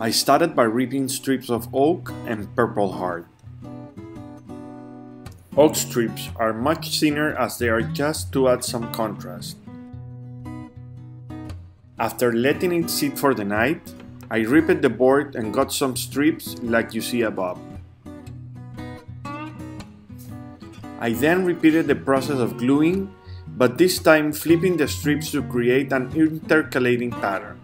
I started by ripping strips of oak and purple heart. Oak strips are much thinner as they are just to add some contrast. After letting it sit for the night, I ripped the board and got some strips like you see above. I then repeated the process of gluing, but this time flipping the strips to create an intercalating pattern.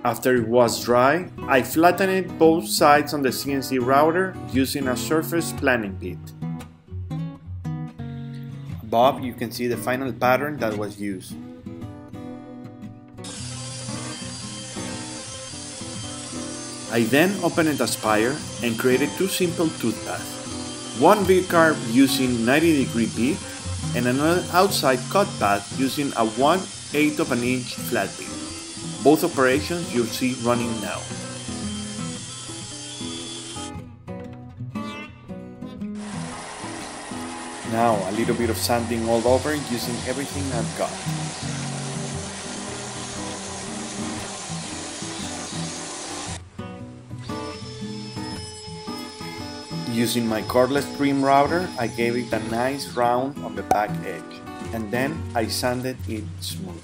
After it was dry, I flattened both sides on the CNC router using a surface planning bit. Above you can see the final pattern that was used. I then opened a spire and created two simple tooth paths. One V-carve using 90-degree bit and another outside cut path using a 1/8 of an inch flat bit. Both operations you'll see running now. Now a little bit of sanding all over using everything I've got. Using my cordless trim router, I gave it a nice round on the back edge, and then I sanded it smooth.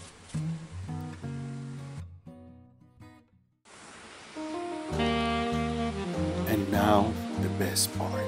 And now the best part.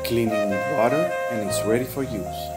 Cleaning with water and it's ready for use.